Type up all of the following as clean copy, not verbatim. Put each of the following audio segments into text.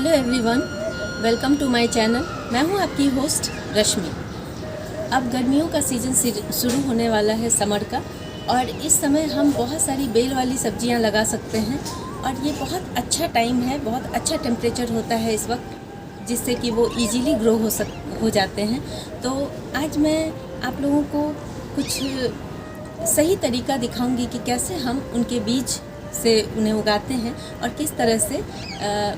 Hello everyone, welcome to my channel. मैं हूं आपकी होस्ट रश्मि। अब गर्मियों का सीज़न शुरू होने वाला है, समर का, और इस समय हम बहुत सारी बेल वाली सब्जियां लगा सकते हैं और ये बहुत अच्छा टाइम है, बहुत अच्छा टेम्परेचर होता है इस वक्त, जिससे कि वो इजीली ग्रो हो जाते हैं। तो आज मैं आप लोगों को कुछ सही तरीका दिखाऊंगी कि कैसे हम उनके बीज से उन्हें उगाते हैं और किस तरह से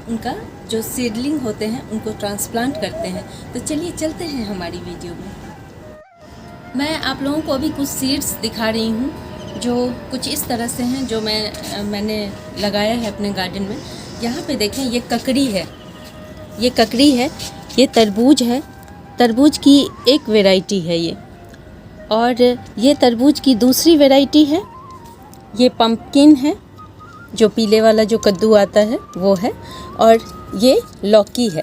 उनका जो सीडलिंग होते हैं उनको ट्रांसप्लांट करते हैं। तो चलिए चलते हैं हमारी वीडियो में। मैं आप लोगों को अभी कुछ सीड्स दिखा रही हूँ जो कुछ इस तरह से हैं, जो मैंने लगाया है अपने गार्डन में। यहाँ पे देखें, ये ककड़ी है, ये तरबूज है। तरबूज की एक वैरायटी है ये, और ये तरबूज की दूसरी वैरायटी है, ये पंपकिन है, जो पीले वाला जो कद्दू आता है वो है, और ये लौकी है।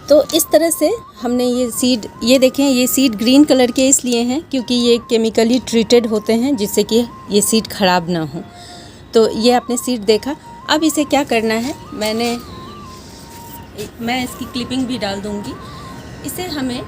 तो इस तरह से हमने ये सीड, ये देखें, ये सीड ग्रीन कलर के इसलिए हैं क्योंकि ये केमिकली ट्रीटेड होते हैं जिससे कि ये सीड ख़राब ना हो। तो ये आपने सीड देखा। अब इसे क्या करना है, मैं इसकी क्लिपिंग भी डाल दूँगी। इसे हमें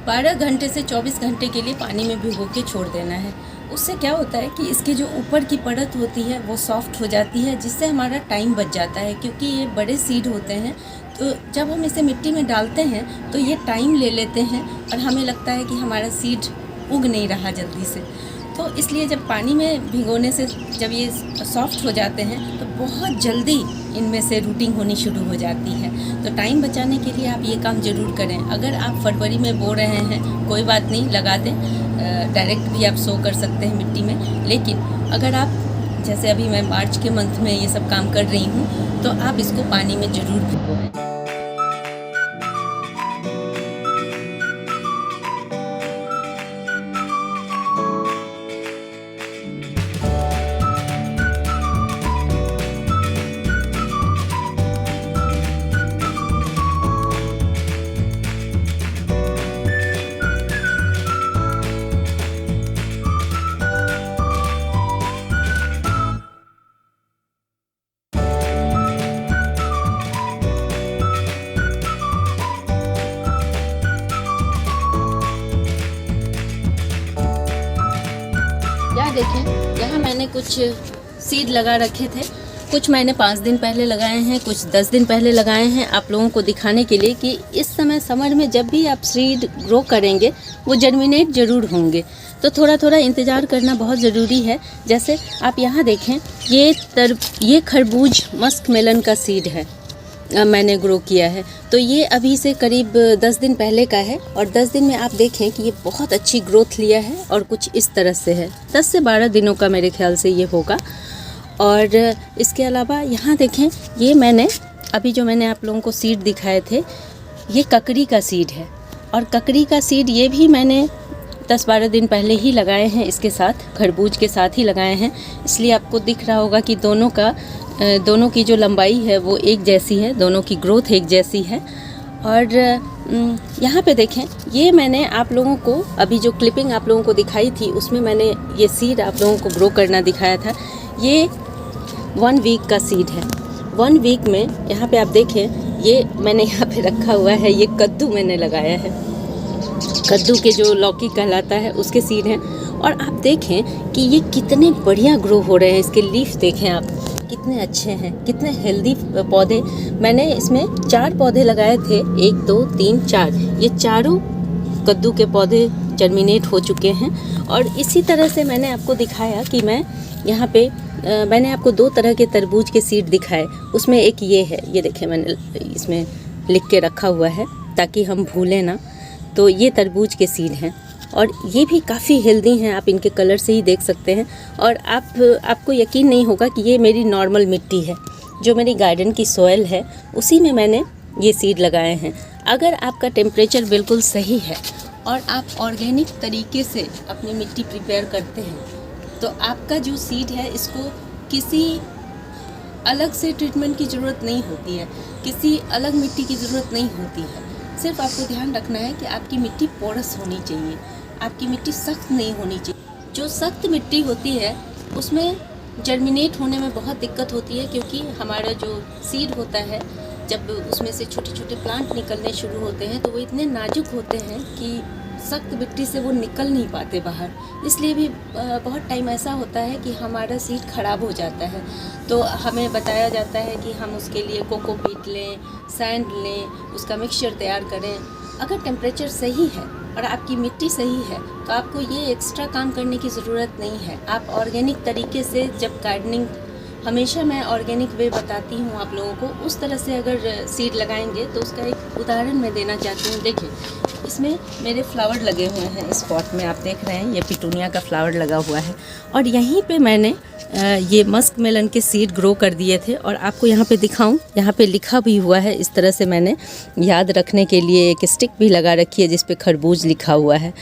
12 घंटे से 24 घंटे के लिए पानी में भिगो के छोड़ देना है। उससे क्या होता है कि इसके जो ऊपर की परत होती है वो सॉफ्ट हो जाती है, जिससे हमारा टाइम बच जाता है। क्योंकि ये बड़े सीड होते हैं, तो जब हम इसे मिट्टी में डालते हैं तो ये टाइम ले लेते हैं और हमें लगता है कि हमारा सीड उग नहीं रहा जल्दी से। तो इसलिए जब पानी में भिगोने से जब ये सॉफ्ट हो जाते हैं तो बहुत जल्दी इनमें से रूटिंग होनी शुरू हो जाती है। तो टाइम बचाने के लिए आप ये काम ज़रूर करें। अगर आप फरवरी में बो रहे हैं, कोई बात नहीं, लगा दें, डायरेक्ट भी आप सो कर सकते हैं मिट्टी में। लेकिन अगर आप, जैसे अभी मैं मार्च के मंथ में ये सब काम कर रही हूँ, तो आप इसको पानी में ज़रूर भिगोएं। देखें, यहाँ मैंने कुछ सीड लगा रखे थे। कुछ मैंने 5 दिन पहले लगाए हैं, कुछ 10 दिन पहले लगाए हैं, आप लोगों को दिखाने के लिए कि इस समय समर में जब भी आप सीड ग्रो करेंगे वो जर्मिनेट ज़रूर होंगे। तो थोड़ा थोड़ा इंतज़ार करना बहुत ज़रूरी है। जैसे आप यहाँ देखें, ये खरबूज मस्क मेलन का सीड है, मैंने ग्रो किया है। तो ये अभी से करीब 10 दिन पहले का है, और 10 दिन में आप देखें कि ये बहुत अच्छी ग्रोथ लिया है और कुछ इस तरह से है। 10 से 12 दिनों का मेरे ख्याल से ये होगा। और इसके अलावा यहाँ देखें, ये मैंने अभी जो मैंने आप लोगों को सीड दिखाए थे, ये ककड़ी का सीड है। और ककड़ी का सीड ये भी मैंने 10-12 दिन पहले ही लगाए हैं, इसके साथ, खरबूज के साथ ही लगाए हैं। इसलिए आपको दिख रहा होगा कि दोनों की जो लंबाई है वो एक जैसी है, दोनों की ग्रोथ एक जैसी है। और यहाँ पे देखें, ये मैंने आप लोगों को अभी जो क्लिपिंग आप लोगों को दिखाई थी उसमें मैंने ये सीड आप लोगों को ग्रो करना दिखाया था। ये 1 वीक का सीड है। 1 वीक में यहाँ पे आप देखें, ये मैंने यहाँ पे रखा हुआ है, ये कद्दू मैंने लगाया है। कद्दू के जो लौकी कहलाता है उसके सीड हैं। और आप देखें कि ये कितने बढ़िया ग्रो हो रहे हैं। इसके लीफ देखें आप, कितने अच्छे हैं, कितने हेल्दी पौधे। मैंने इसमें 4 पौधे लगाए थे, 1 2 3 4। ये चारों कद्दू के पौधे जर्मिनेट हो चुके हैं। और इसी तरह से मैंने आपको दिखाया कि मैं यहाँ पे मैंने आपको 2 तरह के तरबूज के सीड दिखाए। उसमें एक ये है, ये देखें, मैंने इसमें लिख के रखा हुआ है ताकि हम भूलें ना। तो ये तरबूज के सीड हैं और ये भी काफ़ी हेल्दी हैं, आप इनके कलर से ही देख सकते हैं। और आपको यकीन नहीं होगा कि ये मेरी नॉर्मल मिट्टी है, जो मेरी गार्डन की सॉइल है, उसी में मैंने ये सीड लगाए हैं। अगर आपका टेम्परेचर बिल्कुल सही है और आप ऑर्गेनिक तरीके से अपनी मिट्टी प्रिपेयर करते हैं, तो आपका जो सीड है, इसको किसी अलग से ट्रीटमेंट की ज़रूरत नहीं होती है, किसी अलग मिट्टी की ज़रूरत नहीं होती है। सिर्फ आपको ध्यान रखना है कि आपकी मिट्टी पोरस होनी चाहिए, आपकी मिट्टी सख्त नहीं होनी चाहिए। जो सख्त मिट्टी होती है उसमें जर्मिनेट होने में बहुत दिक्कत होती है, क्योंकि हमारा जो सीड होता है जब उसमें से छोटे छोटे प्लांट निकलने शुरू होते हैं तो वो इतने नाजुक होते हैं कि सख्त मिट्टी से वो निकल नहीं पाते बाहर। इसलिए भी बहुत टाइम ऐसा होता है कि हमारा सीड ख़राब हो जाता है। तो हमें बताया जाता है कि हम उसके लिए कोकोपीट लें, सैंड लें, उसका मिक्सचर तैयार करें। अगर टेम्परेचर सही है और आपकी मिट्टी सही है तो आपको ये एक्स्ट्रा काम करने की ज़रूरत नहीं है। आप ऑर्गेनिक तरीके से जब गार्डनिंग, हमेशा मैं ऑर्गेनिक वे बताती हूँ आप लोगों को, उस तरह से अगर सीड लगाएंगे तो उसका एक उदाहरण मैं देना चाहती हूँ। देखिए, इसमें मेरे फ्लावर लगे हुए हैं। इस पॉट में आप देख रहे हैं ये पिटूनिया का फ्लावर लगा हुआ है और यहीं पे मैंने ये मस्क मेलन के सीड ग्रो कर दिए थे। और आपको यहाँ पे दिखाऊं, यहाँ पे लिखा भी हुआ है। इस तरह से मैंने याद रखने के लिए एक स्टिक भी लगा रखी है जिस पे खरबूज लिखा हुआ है।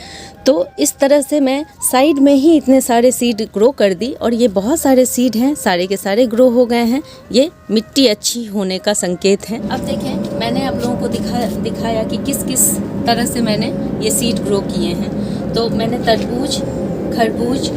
तो इस तरह से मैं साइड में ही इतने सारे सीड ग्रो कर दी और ये बहुत सारे सीड हैं, सारे के सारे ग्रो हो गए हैं। ये मिट्टी अच्छी होने का संकेत है। अब देखें, मैंने आप लोगों को दिखाया कि किस किस तरह से मैंने ये सीड ग्रो किए हैं। तो मैंने तरबूज, खरबूज,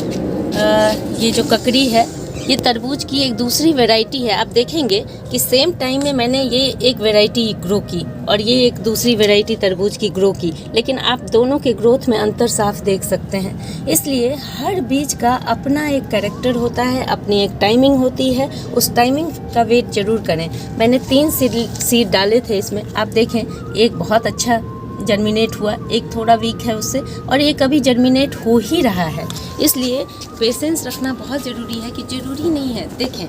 ये जो ककड़ी है, ये तरबूज की एक दूसरी वैरायटी है। आप देखेंगे कि सेम टाइम में मैंने ये एक वैरायटी ग्रो की और ये एक दूसरी वैरायटी तरबूज की ग्रो की, लेकिन आप दोनों के ग्रोथ में अंतर साफ देख सकते हैं। इसलिए हर बीज का अपना एक कैरेक्टर होता है, अपनी एक टाइमिंग होती है। उस टाइमिंग का वेट जरूर करें। मैंने 3 सीड डाले थे इसमें। आप देखें, एक बहुत अच्छा जर्मिनेट हुआ, एक थोड़ा वीक है उससे, और एक अभी जर्मिनेट हो ही रहा है। इसलिए पेशेंस रखना बहुत ज़रूरी है कि ज़रूरी नहीं है। देखें,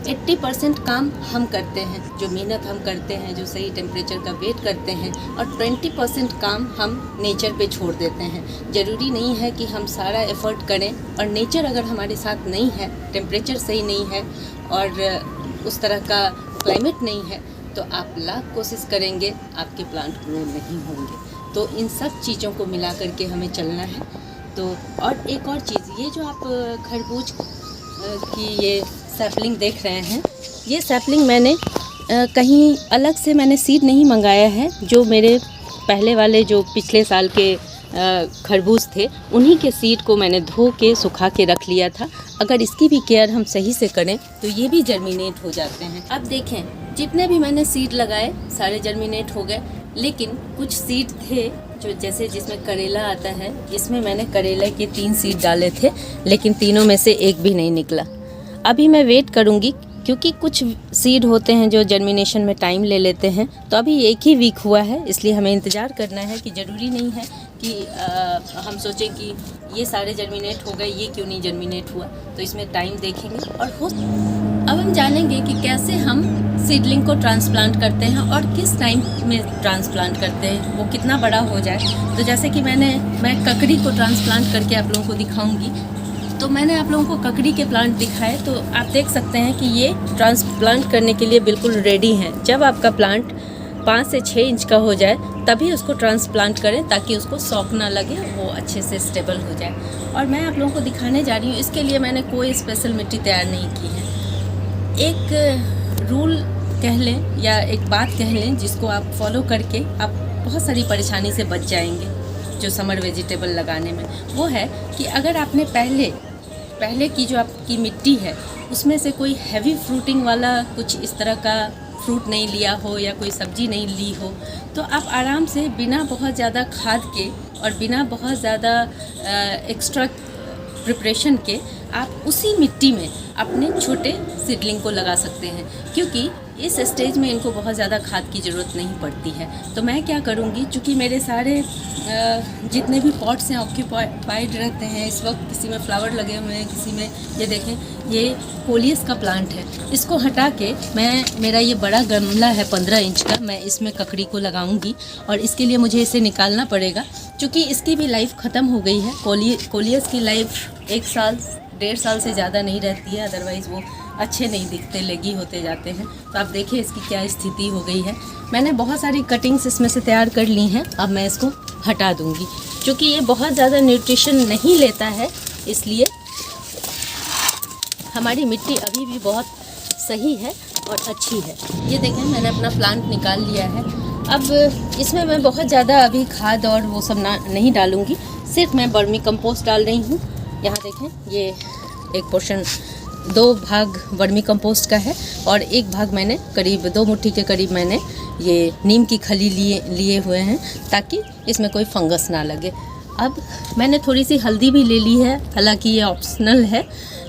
80% काम हम करते हैं, जो मेहनत हम करते हैं, जो सही टेम्परेचर का वेट करते हैं, और 20% काम हम नेचर पे छोड़ देते हैं। ज़रूरी नहीं है कि हम सारा एफर्ट करें और नेचर अगर हमारे साथ नहीं है, टेम्परेचर सही नहीं है और उस तरह का क्लाइमेट नहीं है, तो आप लाख कोशिश करेंगे, आपके प्लांट ग्रो नहीं होंगे। तो इन सब चीज़ों को मिला करके हमें चलना है। तो और एक और चीज़, ये जो आप खरबूज की ये सैपलिंग देख रहे हैं, ये सैपलिंग मैंने कहीं अलग से मैंने सीड नहीं मंगाया है। जो मेरे पहले वाले जो पिछले साल के खरबूज थे, उन्हीं के सीड को मैंने धो के सुखा के रख लिया था। अगर इसकी भी केयर हम सही से करें तो ये भी जर्मिनेट हो जाते हैं। अब देखें, जितने भी मैंने सीड लगाए सारे जर्मिनेट हो गए, लेकिन कुछ सीड थे जो जैसे जिसमें करेला आता है, इसमें मैंने करेले के 3 सीड डाले थे, लेकिन तीनों में से एक भी नहीं निकला। अभी मैं वेट करूँगी क्योंकि कुछ सीड होते हैं जो जर्मिनेशन में टाइम ले लेते हैं। तो अभी एक ही वीक हुआ है, इसलिए हमें इंतज़ार करना है कि ज़रूरी नहीं है कि हम सोचें कि ये सारे जर्मिनेट हो गए, ये क्यों नहीं जर्मिनेट हुआ। तो इसमें टाइम देखेंगे और अब हम जानेंगे कि कैसे हम सीडलिंग को ट्रांसप्लांट करते हैं और किस टाइम में ट्रांसप्लांट करते हैं, वो कितना बड़ा हो जाए। तो जैसे कि मैं ककड़ी को ट्रांसप्लांट करके आप लोगों को दिखाऊंगी। तो मैंने आप लोगों को ककड़ी के प्लांट दिखाए, तो आप देख सकते हैं कि ये ट्रांसप्लांट करने के लिए बिल्कुल रेडी हैं। जब आपका प्लांट 5 से 6 इंच का हो जाए तभी उसको ट्रांसप्लांट करें, ताकि उसको शॉक ना लगे, वो अच्छे से स्टेबल हो जाए। और मैं आप लोगों को दिखाने जा रही हूँ, इसके लिए मैंने कोई स्पेशल मिट्टी तैयार नहीं की है। एक रूल कह लें या एक बात कह लें जिसको आप फॉलो करके आप बहुत सारी परेशानी से बच जाएंगे जो समर वेजिटेबल लगाने में। वो है कि अगर आपने पहले की जो आपकी मिट्टी है उसमें से कोई हैवी फ्रूटिंग वाला कुछ इस तरह का फ्रूट नहीं लिया हो या कोई सब्जी नहीं ली हो, तो आप आराम से बिना बहुत ज़्यादा खाद के और बिना बहुत ज़्यादा एक्स्ट्रा प्रिपरेशन के आप उसी मिट्टी में अपने छोटे सीडलिंग को लगा सकते हैं, क्योंकि इस स्टेज में इनको बहुत ज़्यादा खाद की ज़रूरत नहीं पड़ती है। तो मैं क्या करूँगी, चूँकि मेरे सारे जितने भी पॉट्स हैं ऑक्यूपाइड रहते हैं इस वक्त, किसी में फ्लावर लगे हुए हैं, किसी में ये देखें, ये कोलियस का प्लांट है। इसको हटा के मेरा ये बड़ा गमला है 15 इंच का, मैं इसमें ककड़ी को लगाऊंगी। और इसके लिए मुझे इसे निकालना पड़ेगा, क्योंकि इसकी भी लाइफ ख़त्म हो गई है। कोलियस की लाइफ 1 साल 1.5 साल से ज़्यादा नहीं रहती है, अदरवाइज़ वो अच्छे नहीं दिखते, लेगी होते जाते हैं। तो आप देखिए इसकी क्या स्थिति हो गई है। मैंने बहुत सारी कटिंग्स इसमें से तैयार कर ली हैं, अब मैं इसको हटा दूंगी। क्योंकि ये बहुत ज़्यादा न्यूट्रिशन नहीं लेता है, इसलिए हमारी मिट्टी अभी भी बहुत सही है और अच्छी है। ये देखें, मैंने अपना प्लांट निकाल लिया है। अब इसमें मैं बहुत ज़्यादा अभी खाद और वो सब नहीं डालूँगी, सिर्फ मैं वर्मी कंपोस्ट डाल रही हूँ। यहाँ देखें, ये एक पोर्शन 2 भाग वर्मी कंपोस्ट का है और 1 भाग मैंने करीब 2 मुट्ठी के करीब मैंने ये नीम की खली लिए हुए हैं ताकि इसमें कोई फंगस ना लगे। अब मैंने थोड़ी सी हल्दी भी ले ली है, हालांकि ये ऑप्शनल है,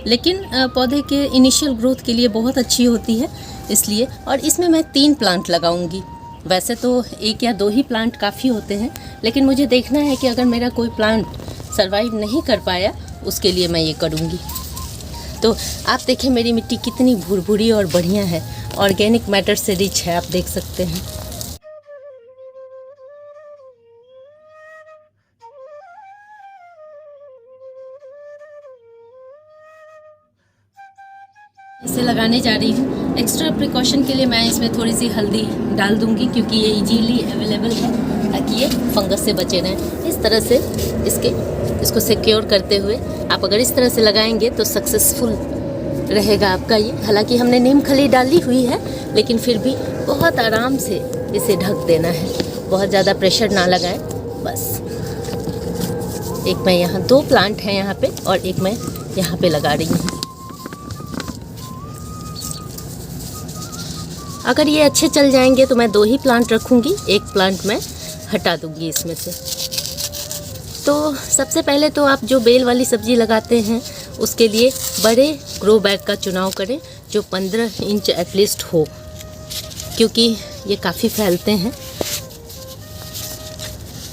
लेकिन पौधे के इनिशियल ग्रोथ के लिए बहुत अच्छी होती है इसलिए। और इसमें मैं 3 प्लांट लगाऊंगी। वैसे तो 1 या 2 ही प्लांट काफ़ी होते हैं, लेकिन मुझे देखना है कि अगर मेरा कोई प्लांट सरवाइव नहीं कर पाया उसके लिए मैं ये करूँगी। तो आप देखें मेरी मिट्टी कितनी भुरभुरी और बढ़िया है, ऑर्गेनिक मैटर से रिच है, आप देख सकते हैं। इसे लगाने जा रही हूँ। एक्स्ट्रा प्रिकॉशन के लिए मैं इसमें थोड़ी सी हल्दी डाल दूँगी क्योंकि ये इजीली अवेलेबल है ताकि ये फंगस से बचे रहें। इस तरह से इसको सिक्योर करते हुए आप अगर इस तरह से लगाएंगे तो सक्सेसफुल रहेगा आपका ये। हालांकि हमने नीम खली डाली हुई है, लेकिन फिर भी बहुत आराम से इसे ढक देना है, बहुत ज़्यादा प्रेशर ना लगाएं। बस एक मैं यहाँ 2 प्लांट हैं यहाँ पे और 1 मैं यहाँ पे लगा रही हूँ। अगर ये अच्छे चल जाएंगे तो मैं 2 ही प्लांट रखूँगी, 1 प्लांट मैं हटा दूँगी इसमें से। तो सबसे पहले तो आप जो बेल वाली सब्ज़ी लगाते हैं उसके लिए बड़े ग्रो बैग का चुनाव करें जो 15 इंच एटलीस्ट हो, क्योंकि ये काफ़ी फैलते हैं।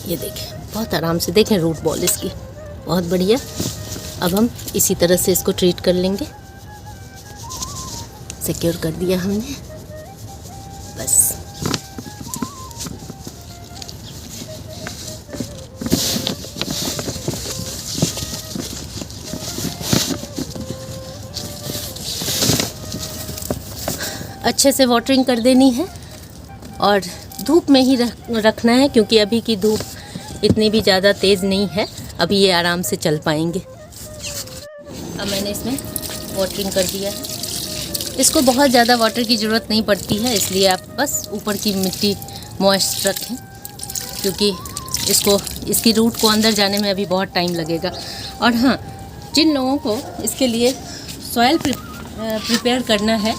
ये देखें बहुत आराम से, देखें रूट बॉल इसकी बहुत बढ़िया। अब हम इसी तरह से इसको ट्रीट कर लेंगे। सिक्योर कर दिया हमने, बस। अच्छे से वाटरिंग कर देनी है और धूप में ही रखना है क्योंकि अभी की धूप इतनी भी ज़्यादा तेज़ नहीं है, अभी ये आराम से चल पाएंगे। अब मैंने इसमें वाटरिंग कर दिया है। इसको बहुत ज़्यादा वाटर की ज़रूरत नहीं पड़ती है, इसलिए आप बस ऊपर की मिट्टी मॉइस्ट रखें क्योंकि इसकी रूट को अंदर जाने में अभी बहुत टाइम लगेगा। और हाँ, जिन लोगों को इसके लिए सॉइल प्रिपेयर करना है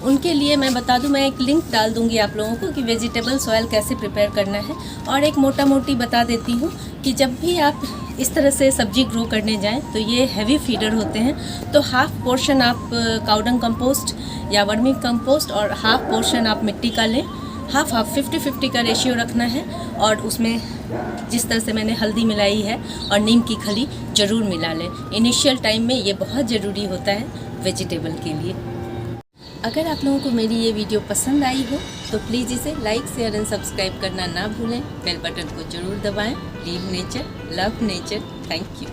उनके लिए मैं बता दूं, मैं एक लिंक डाल दूंगी आप लोगों को कि वेजिटेबल सॉइल कैसे प्रिपेयर करना है। और एक मोटी बता देती हूँ कि जब भी आप इस तरह से सब्जी ग्रो करने जाएं तो ये हैवी फीडर होते हैं, तो हाफ पोर्शन आप काउडंग कंपोस्ट या वर्मी कंपोस्ट और हाफ पोर्शन आप मिट्टी का लें। हाफ 50-50 का रेशियो रखना है। और उसमें जिस तरह से मैंने हल्दी मिलाई है और नीम की खली ज़रूर मिला लें। इनिशियल टाइम में ये बहुत ज़रूरी होता है वेजिटेबल के लिए। अगर आप लोगों को मेरी ये वीडियो पसंद आई हो तो प्लीज़ इसे लाइक, शेयर एंड सब्सक्राइब करना ना भूलें। बेल बटन को ज़रूर दबाएं। Leave nature, love nature. Thank you.